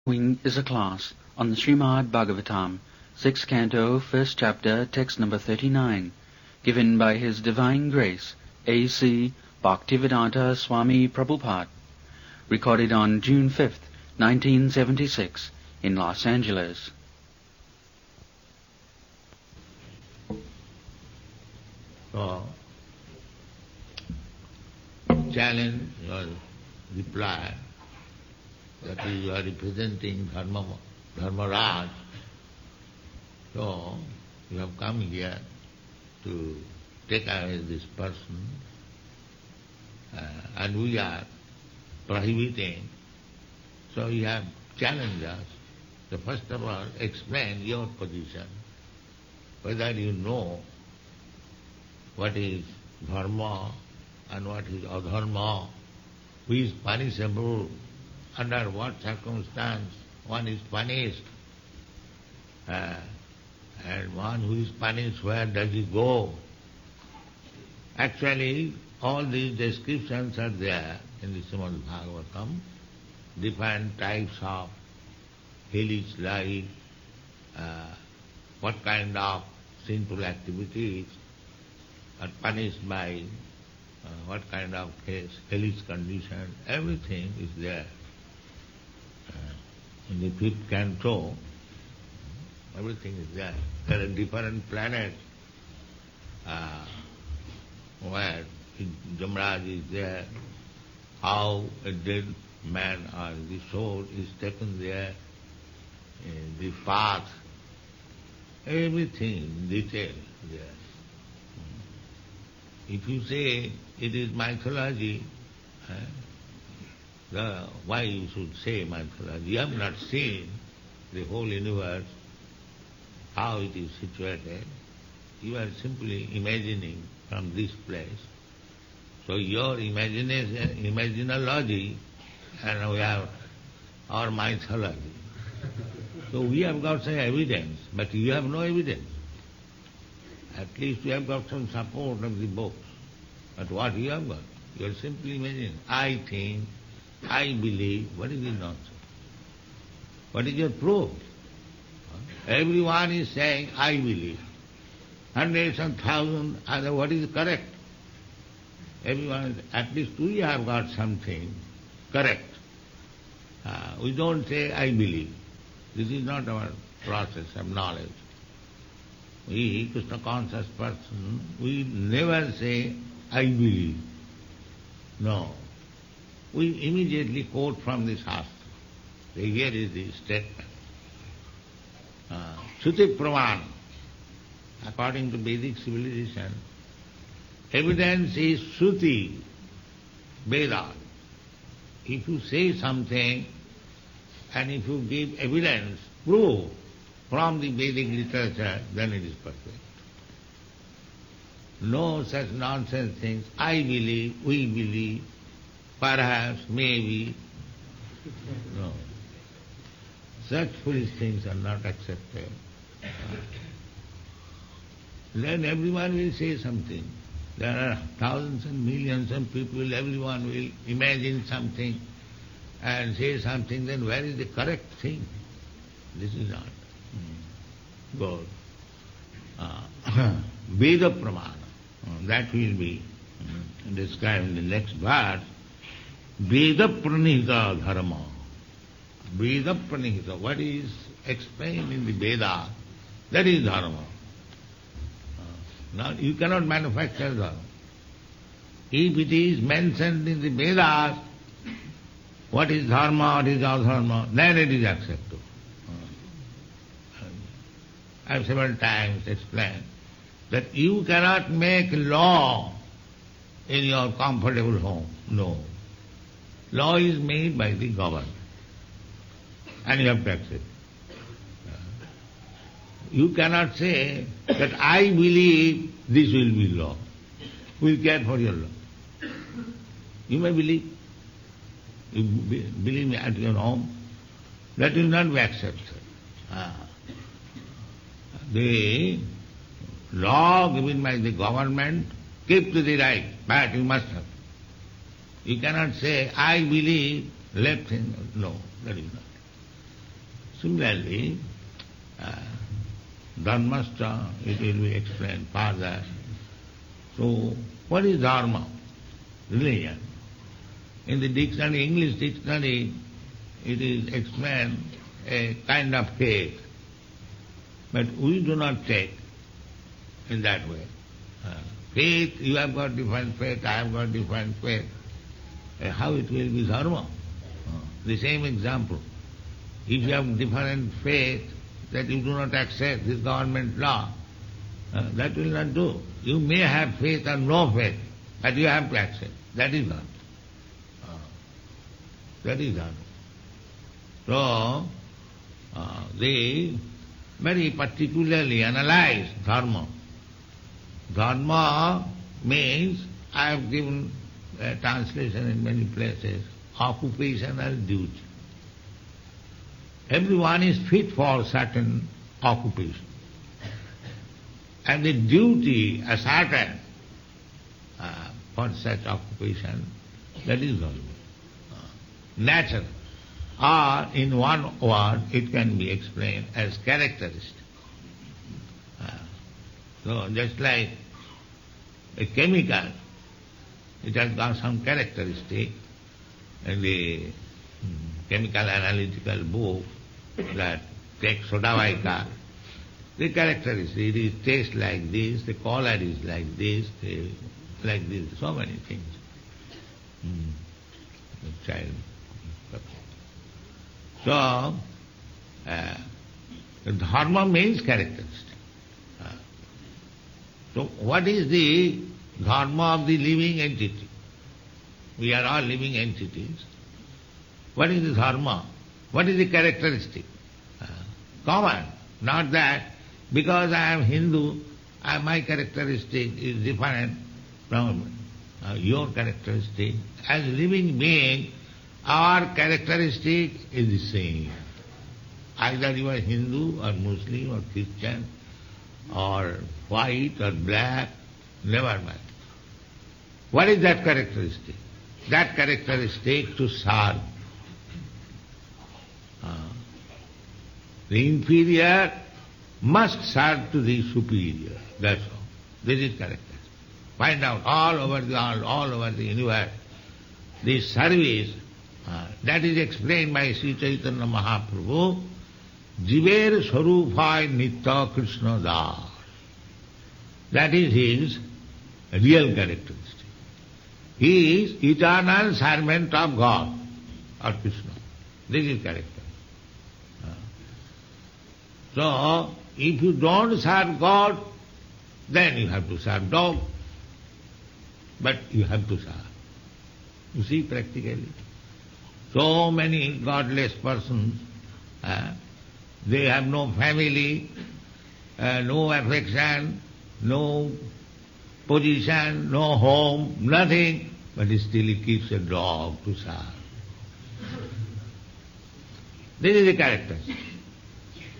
Following is a class on the Srimad Bhagavatam, 6th Canto, 1st Chapter, text number 39, given by His Divine Grace, A.C. Bhaktivedanta Swami Prabhupada, recorded on June 5th, 1976, in Los Angeles. So, challenge or reply that you are representing Dharmaraj. So, you have come here to take away this person and we are prohibiting. So you have challenged us. So first of all, explain your position, whether you know what is dharma and what is adharma, who is punishable, under what circumstance one is punished, and one who is punished, where does he go? Actually, all these descriptions are there in the Srimad Bhagavatam, different types of hellish life, what kind of sinful activities are punished by what kind of hellish condition, everything is there. In the 5th canto, everything is there. There are different planets where Jamraj is there, how a dead man or the soul is taken there, the path, everything in detail there. If you say it is mythology, why you should say mythology? You have not seen the whole universe, how it is situated. You are simply imagining from this place. So your imaginology, and we have our mythology. So we have got some evidence, but you have no evidence. At least you have got some support of the books. But what you have got? You are simply imagining. I think, I believe. What is the nonsense? What is your proof? Everyone is saying, I believe. Hundreds and thousands, what is correct? Everyone, at least we have got something correct. We don't say, I believe. This is not our process of knowledge. We, Krishna conscious person, we never say, I believe. No. We immediately quote from the Shastra. Here is the statement. Shruti Praman, according to Vedic civilization, evidence is Shruti, Veda. If you say something and if you give evidence, proof from the Vedic literature, then it is perfect. No such nonsense things, I believe, we believe, perhaps, maybe. No. Such foolish things are not accepted. Then everyone will say something. There are thousands and millions of people, everyone will imagine something and say something, then where is the correct thing? This is not good. Veda Pramana, that will be described in the next verse. Veda Pranihita Dharma. Veda Pranihita, what is explained in the Veda, that is Dharma. Now, you cannot manufacture Dharma. If it is mentioned in the Vedas, what is Dharma, what is Adharma, then it is acceptable. I have several times explained that you cannot make law in your comfortable home. No. Law is made by the government, and you have to accept it. You cannot say that I believe this will be law. Who will care for your law? You may believe. You believe me at your home. That will not be accepted. The law given by the government, keep to the right, but you must have. You cannot say, I believe, left hand. No, that is not. Similarly, dharmascha, it will be explained further. So, what is dharma? Religion. In the dictionary, English dictionary, it is explained a kind of faith. But we do not take in that way. Faith, you have got different faith, I have got different faith. How it will be dharma? The same example. If you have different faith that you do not accept this government law, that will not do. You may have faith or no faith, but you have to accept. That is dharma. That is dharma. So, they very particularly analyze dharma. Dharma means, I have given a translation in many places, occupational duty. Everyone is fit for certain occupation. And the duty ascertained for such occupation, that is dharma. Natural. Or in one word, it can be explained as characteristic. So just like a chemical, it has got some characteristic. In the chemical analytical book that takes soda bicarb, the characteristic, it tastes like this, the color is like this, so many things. The child. So, dharma means characteristic. So, what is the dharma of the living entity? We are all living entities. What is the dharma? What is the characteristic? Common. Not that because I am Hindu, my characteristic is different from your characteristic. As living being, our characteristic is the same. Either you are Hindu or Muslim or Christian or white or black, never mind. What is that characteristic? That characteristic to serve. The inferior must serve to the superior. That's all. This is character. Find out all over the world, all over the universe, this service, that is explained by Sri Chaitanya Mahaprabhu, Jiver Swarupay Nitya Krishna Das. That is his real characteristic. He is eternal servant of God or Krishna. This is character. So, if you don't serve God, then you have to serve dog. But you have to serve. You see practically. So many godless persons, they have no family, no affection, no position, no home, nothing, but still he keeps a dog to serve. This is the character.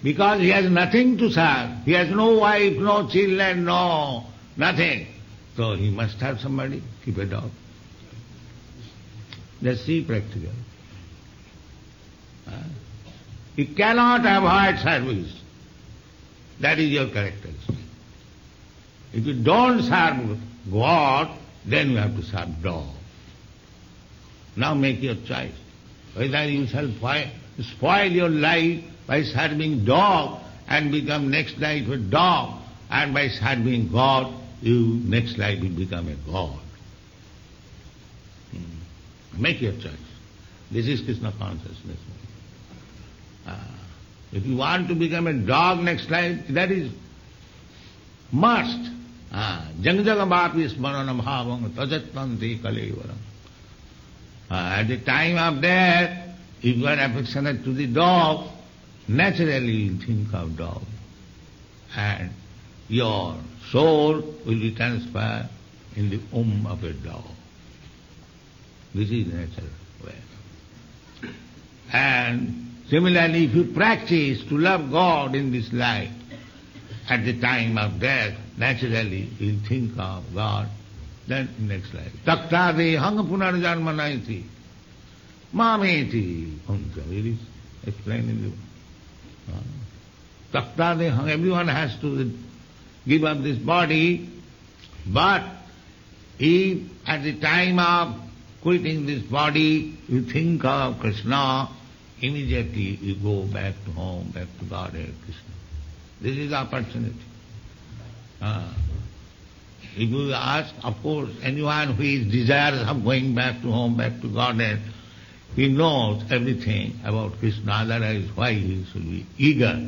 Because he has nothing to serve. He has no wife, no children, no nothing. So he must have somebody, keep a dog. Let's see practical. You cannot avoid service. That is your characteristic. If you don't serve God, then you have to serve dog. Now make your choice. Whether you shall spoil your life by serving dog and become next life a dog, and by serving God, you next life will become a God. Make your choice. This is Krishna consciousness. If you want to become a dog next life, that is must. Jang jagamapi smaranam bhavang tajatvanti kalevaram. At the time of death, if you are affectionate to the dog, naturally you will think of dog. And your soul will be transferred in the womb of a dog. This is the natural way. And similarly, if you practice to love God in this life, at the time of death, naturally you will think of God, then next life. Taktade hanga punarjanmanaiti mameti. It is explained in the Takta deham, everyone has to give up this body, but if at the time of quitting this body you think of Krishna, immediately you go back to home, back to Godhead, Krishna. This is the opportunity. If you ask, of course, anyone who is desirous of going back to home, back to Godhead, he knows everything about Krishna, otherwise why he should be eager.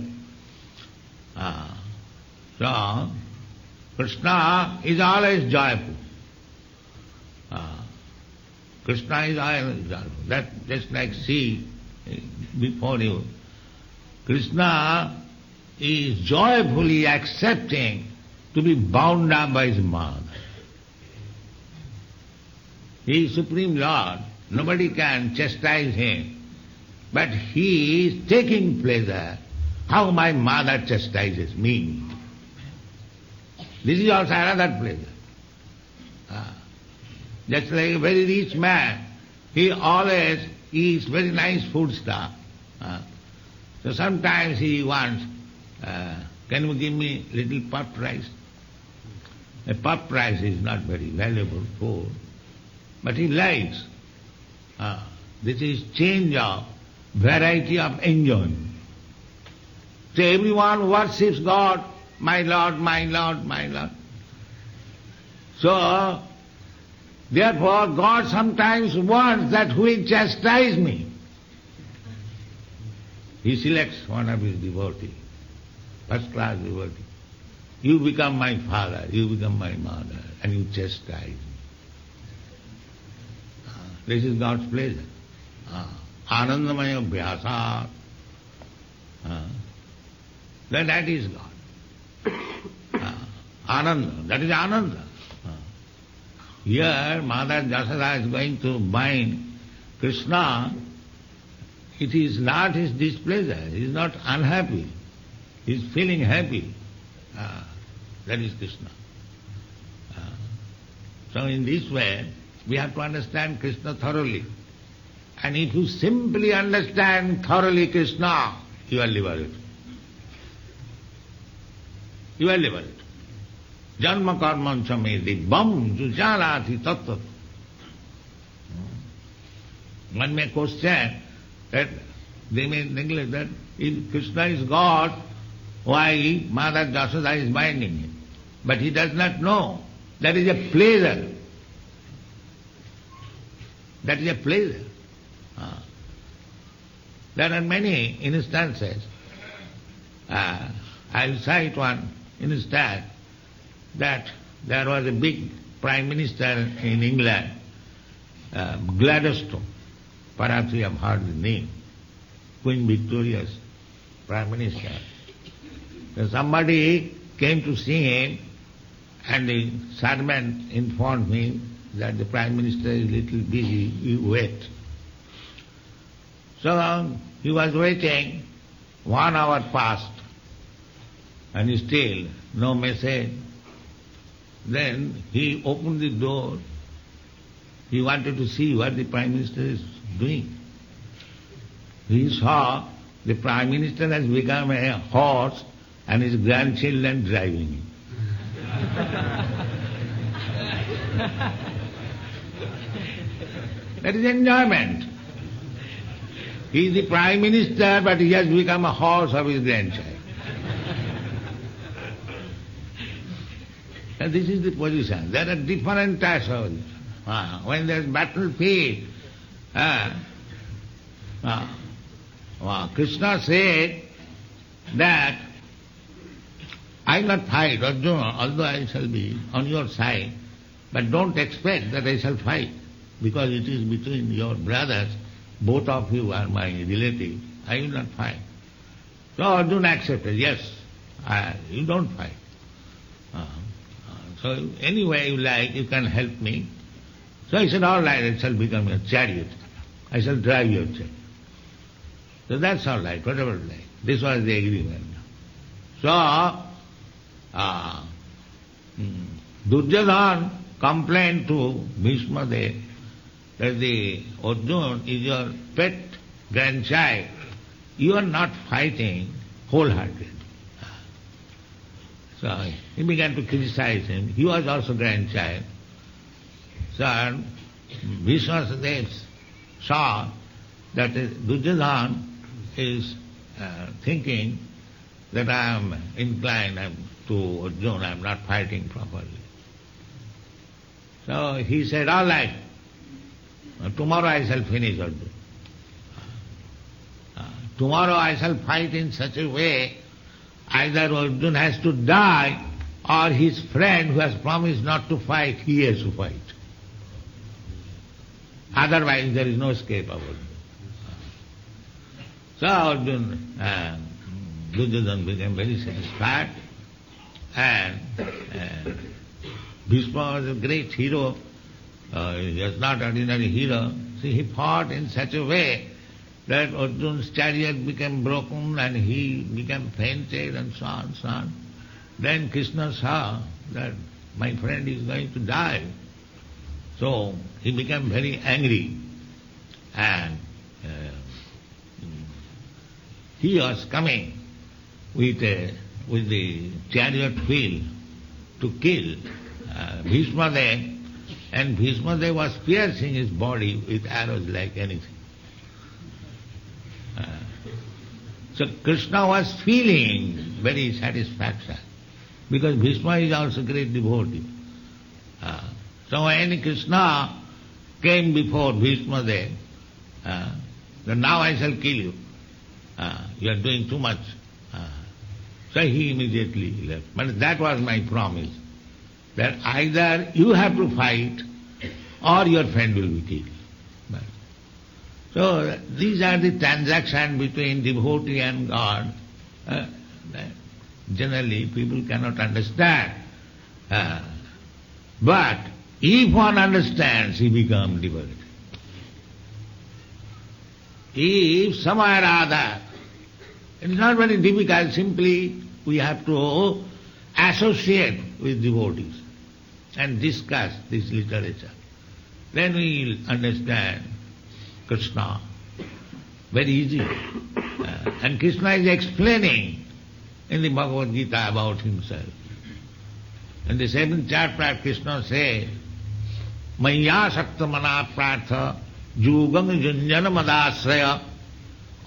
So, Krishna is always joyful. Krishna is always joyful. That just like sea before you. Krishna is joyfully accepting to be bound up by his mother. He is Supreme Lord. Nobody can chastise him. But he is taking pleasure how my mother chastises me. This is also another pleasure. Just like a very rich man, he always eats very nice food stuff. So sometimes he wants, can you give me little puffed rice? A puffed rice is not very valuable food, but he likes. This is change of variety of enjoyment. So everyone worships God, my Lord, my Lord, my Lord. So, therefore, God sometimes wants that who will chastise me. He selects one of his devotees, first class devotee. You become my father, you become my mother, and you chastise me. This is God's pleasure. Anandamaya Vyasa. Then that is God. Ananda, that is Ananda. Here, Mother Jasada is going to bind Krishna. It is not his displeasure. He is not unhappy. He is feeling happy. That is Krishna. So in this way, we have to understand Krishna thoroughly. And if you simply understand thoroughly Krishna, you are liberated. You are liberated. Janma karma chamedi bam jujalati tattva. One may question that they may neglect that if Krishna is God, why Mother Jashoda is binding him? But he does not know. That is a pleasure. That is a pleasure. There are many instances. I will cite one instance that there was a big Prime Minister in England, Gladstone. Perhaps you have heard the name. Queen Victoria's Prime Minister. So somebody came to see him and the servant informed me that the Prime Minister is a little busy, you wait. So he was waiting, 1 hour passed and still no message. Then he opened the door. He wanted to see what the Prime Minister is doing. He saw the Prime Minister has become a horse and his grandchildren driving him. That is enjoyment. He is the Prime Minister, but he has become a horse of his grandchild. And this is the position. There are different types of it. When there is battlefield, Krishna said that I will not fight, Arjuna, although I shall be on your side, but don't expect that I shall fight, because it is between your brothers, both of you are my relatives, I will not fight. So Arjuna accepted, yes, you don't fight. So any way you like, you can help me. So he said, all right, I shall become your chariot. I shall drive your chariot. So that's all right, whatever you like. This was the agreement. So, Duryodhana complained to Bhishma that the Arjuna is your pet grandchild. You are not fighting. wholehearted. So he began to criticize him. He was also grandchild. So Bhishma saw that Duryodhana is thinking that I am inclined to Arjuna, I am not fighting properly. So he said, all right, tomorrow I shall finish Arjuna. Tomorrow I shall fight in such a way, either Arjuna has to die or his friend who has promised not to fight, he has to fight. Otherwise there is no escape of Arjuna. So Arjuna, Duryodhana became very satisfied, and Bhishma was a great hero. He was not ordinary hero. See, he fought in such a way that Arjuna's chariot became broken and he became fainted and so on, so on. Then Krishna saw that my friend is going to die. So he became very angry, and he was coming with the chariot wheel to kill Bhishma Dev, and Bhishma Dev was piercing his body with arrows like anything. So Krishna was feeling very satisfaction, because Bhishma is also great devotee. So when Krishna came before Bhishma Dev, then now I shall kill you. You are doing too much. So he immediately left. But that was my promise, that either you have to fight or your friend will be killed. So these are the transactions between devotee and God. Generally people cannot understand. But if one understands, he becomes devotee. If somewhere or other, it is not very difficult, simply we have to associate with devotees and discuss this literature. Then we will understand Krishna very easily. And Krishna is explaining in the Bhagavad Gita about himself. In the 7th chapter, Krishna says, Maya saktamana prartha yugam junjana madasraya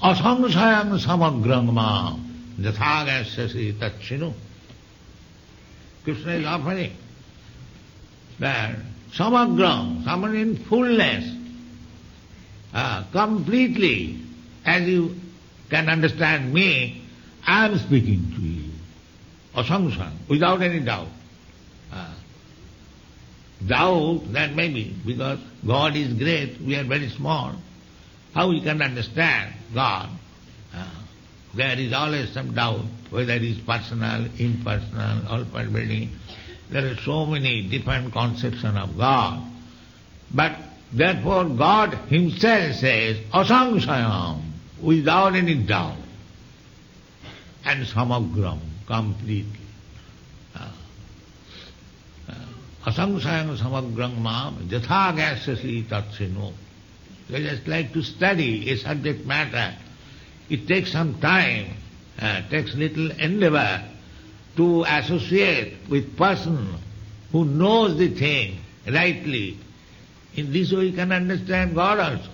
asangsayam samagram ma jathagasya tatchinu. Krishna is offering that samagram, someone in fullness, completely, as you can understand me, I am speaking to you. Asangsayam, without any doubt. Doubt, that may be, because God is great, we are very small. How we can understand God? There is always some doubt, whether it is personal, impersonal, all-pervading. There are so many different conceptions of God. But therefore God himself says, asangsayam, without any doubt, and samagram, completely. Asangsayam samagram mam jathagasya tatsino. They just like to study a subject matter. It takes some time, takes little endeavor to associate with person who knows the thing rightly. In this way you can understand God also.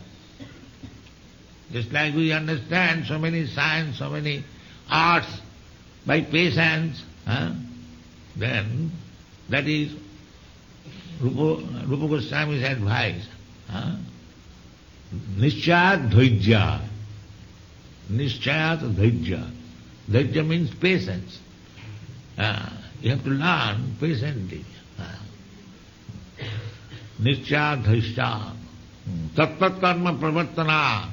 Just like we understand so many science, so many arts by patience, then that is Rupa Goswami's advice. Nischayat dhaijya. Nischayat dhaijya. Dhaijya means patience. You have to learn patiently. Nischayat dhaijya. Tat karma pravartana.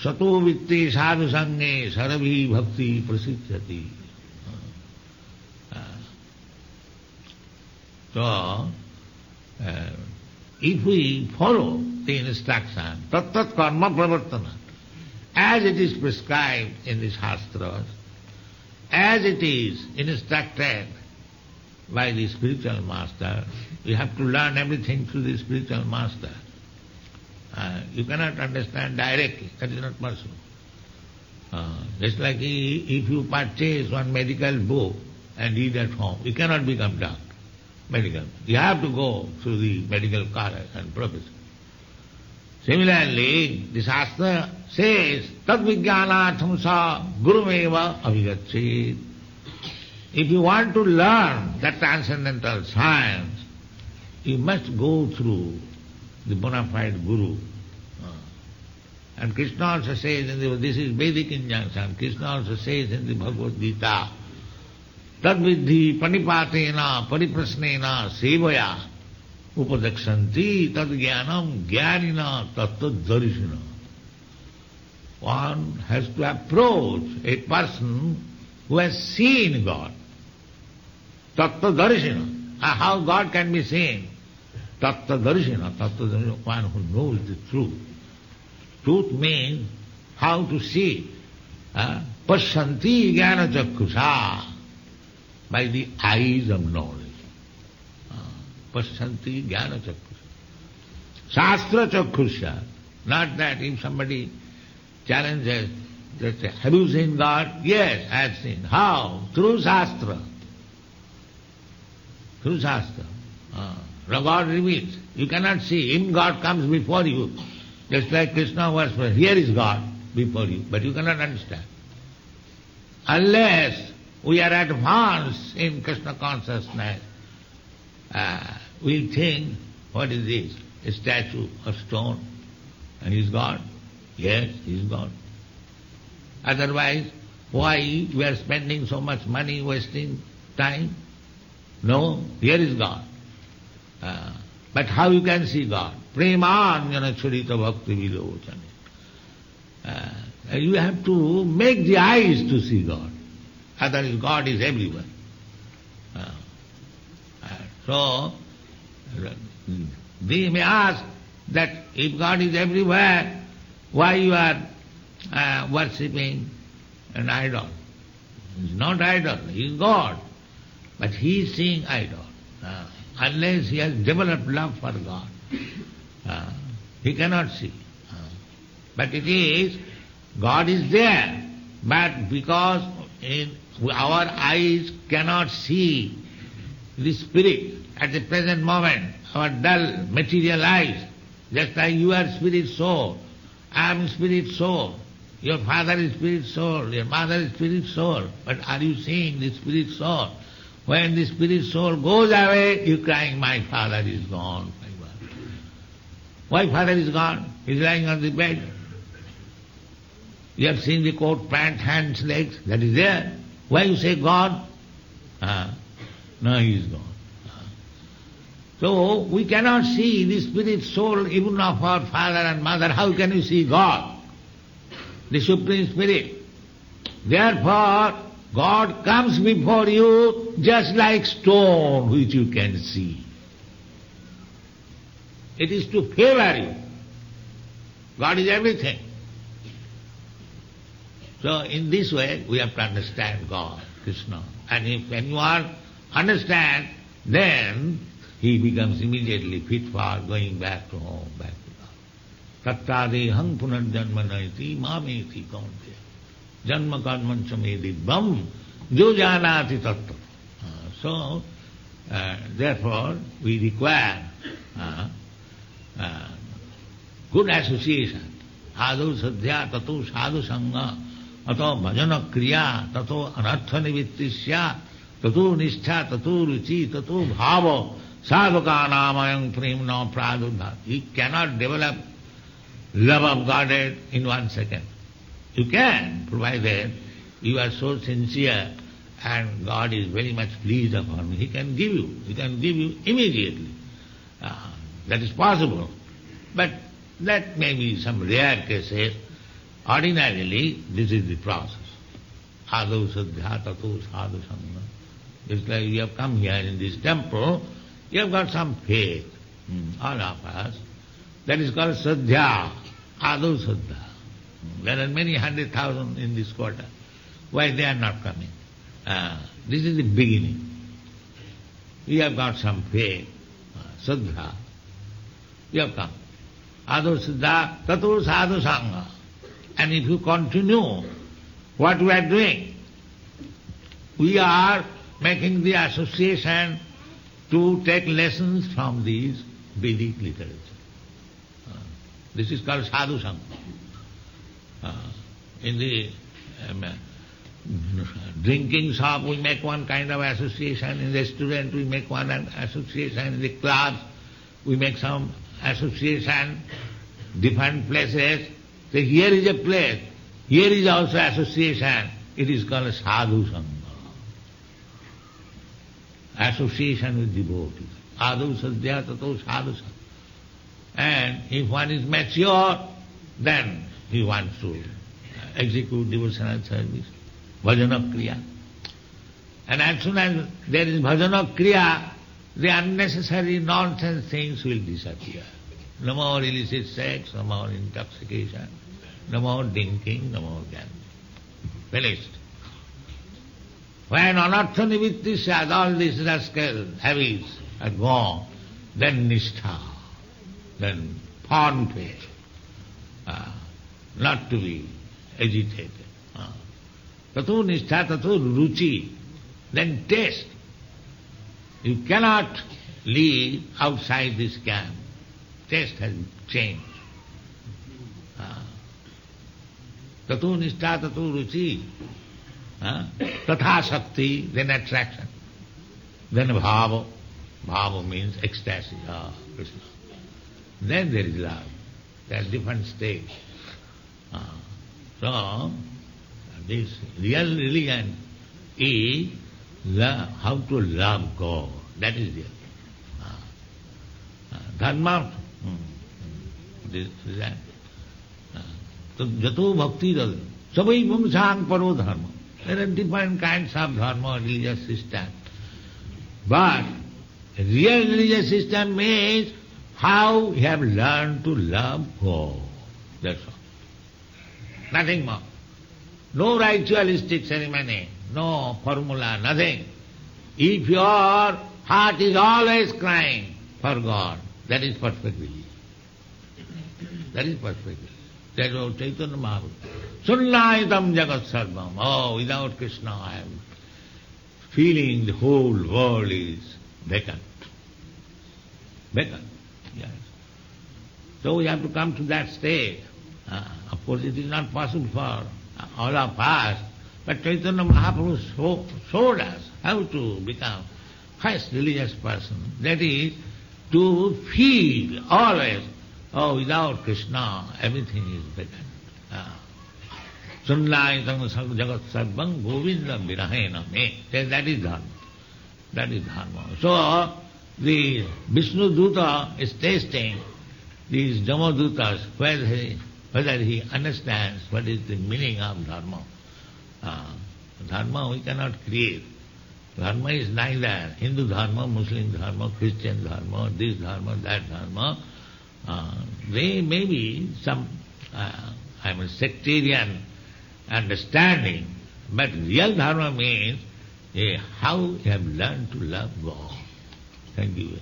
Sato vitti sadhu sange sarabhi bhakti prasiddhati. So, if we follow the instruction, tat karma pravartana, as it is prescribed in the Shastras, as it is instructed by the spiritual master, we have to learn everything through the spiritual master. You cannot understand directly, that is not possible. Just like if you purchase one medical book and read at home, you cannot become doctor, medical. You have to go through the medical college and professor. Similarly, the Shastra says, tad vijnanatham sa gurumeva avigacchit. If you want to learn that transcendental science, you must go through the bona fide guru. And Krishna also says, this is Vedic injunction, Krishna also says in the Bhagavad Gita, tad vidhi panipatena pariprasnena sevaya upadakshanti tad jnanam jnanina tattva-darishina. One has to approach a person who has seen God. Tattva-darishina. How God can be seen? Tattva-darishina. Tattva-darishina, one who knows the truth. Truth means how to see. Pasyanti jnana chakkusha, by the eyes of knowledge. Pasyanti jnana chakkusha. Shastra chakkusha. Not that if somebody challenges, just say, have you seen God? Yes, I have seen. How? Through Shastra. Through Shastra. God reveals. You cannot see him, God comes before you. Just like Krishna was, here is God before you, but you cannot understand. Unless we are advanced in Krishna consciousness, we think, what is this? A statue, a stone, and he is God? Yes, he is God. Otherwise, why we are spending so much money, wasting time? No, here is God. But how you can see God? Premanjana charita bhakti vilochane. You have to make the eyes to see God. Otherwise God is everywhere. So, they may ask that if God is everywhere, why you are worshipping an idol? He is not idol, he is God. But he is seeing idol. Unless he has developed love for God, he cannot see. But it is, God is there, but because our eyes cannot see the spirit at the present moment, our dull material eyes, just like you are spirit soul, I am spirit soul, your father is spirit soul, your mother is spirit soul, but are you seeing the spirit soul? When the spirit soul goes away, you crying, my father is gone. Why father is gone? He is lying on the bed. You have seen the coat, pant, hands, legs, that is there. Why you say God? No, he is gone. So we cannot see the spirit soul even of our father and mother. How can you see God? The Supreme Spirit. Therefore, God comes before you just like stone which you can see. It is to favor you. God is everything. So in this way we have to understand God, Krishna. And when you are understand, then he becomes immediately fit for going back to home, back to God. Tattadehang punarjanma naiti mameti kaunte. Janma karmanchame dibbam jo janati tattva. So, therefore, we require good association. Adu sadhya tato sadhu sangha ato bhajana kriya tato anartha nivittisya tato nishtha tato ruchi tato bhava sadhuka namayang premna pradurbha. You cannot develop love of Godhead in 1 second. You can, provided you are so sincere and God is very much pleased upon you. He can give you immediately. That is possible. But that may be some rare cases. Ordinarily, this is the process. Adu sadhya tato sadhu sangha. It's like you have come here in this temple, you have got some faith, all of us. That is called sadhya, adu sadhya. There are many 100,000 in this quarter. Why they are not coming? This is the beginning. You have got some faith, sadhya. You have come. Adu sadhya, tato sadhu sangha. And if you continue what we are doing? We are making the association to take lessons from these Vedic literature. This is called sadhu sangha. In the drinking shop we make one kind of association, in the restaurant we make one association, in the clubs we make some association, different places. So here is a place, here is also association, it is called sadhu sangha. Association with devotees. Adu sadhya tato sadhu sangha. And if one is mature, then he wants to execute devotional service, bhajana kriya. And as soon as there is bhajana kriya, the unnecessary nonsense things will disappear. No more illicit sex, no more intoxication, no more drinking, no more gambling. Finished. When anartha nivitti sad, all these rascal habits are gone, then nishtha, then form faith, not to be agitated. Tato nishtha, tato ruchi, then taste. You cannot live outside this camp. Taste has changed. Tato nishtha, tato ruchi, tatha shakti, then attraction, then bhava. Bhava means ecstasy, Krishna. Then there is love. There are different states. So, this real religion is how to love God. That is real. Dharma, this is that. So, jato bhakti dal, sabai vamsang paro dharma. There are different kinds of dharma, religious system. But real religious system means how you have learned to love God. That's all. Nothing more. No ritualistic ceremony, no formula, nothing. If your heart is always crying for God, that is perfect religion. That is perfect religion. That is Chaitanya Mahaprabhu. Sunnaitam jagat sarvam. Oh, without Krishna I am feeling the whole world is vacant. Vacant, yes. So we have to come to that state. Of course it is not possible for all of us, but Chaitanya Mahaprabhu showed us how to become first religious person. That is to feel always, oh, without Krishna everything is vacant. Sunnaitam jagat sarvam govinda virahena me. That is dharma. That is dharma. So the Vishnu Duta is tasting these Jamadutas, whether he understands what is the meaning of dharma. Dharma we cannot create. Dharma is neither Hindu dharma, Muslim dharma, Christian dharma, this dharma, that dharma. They may be some sectarian understanding, but real dharma means how you have learned to love God. Thank you.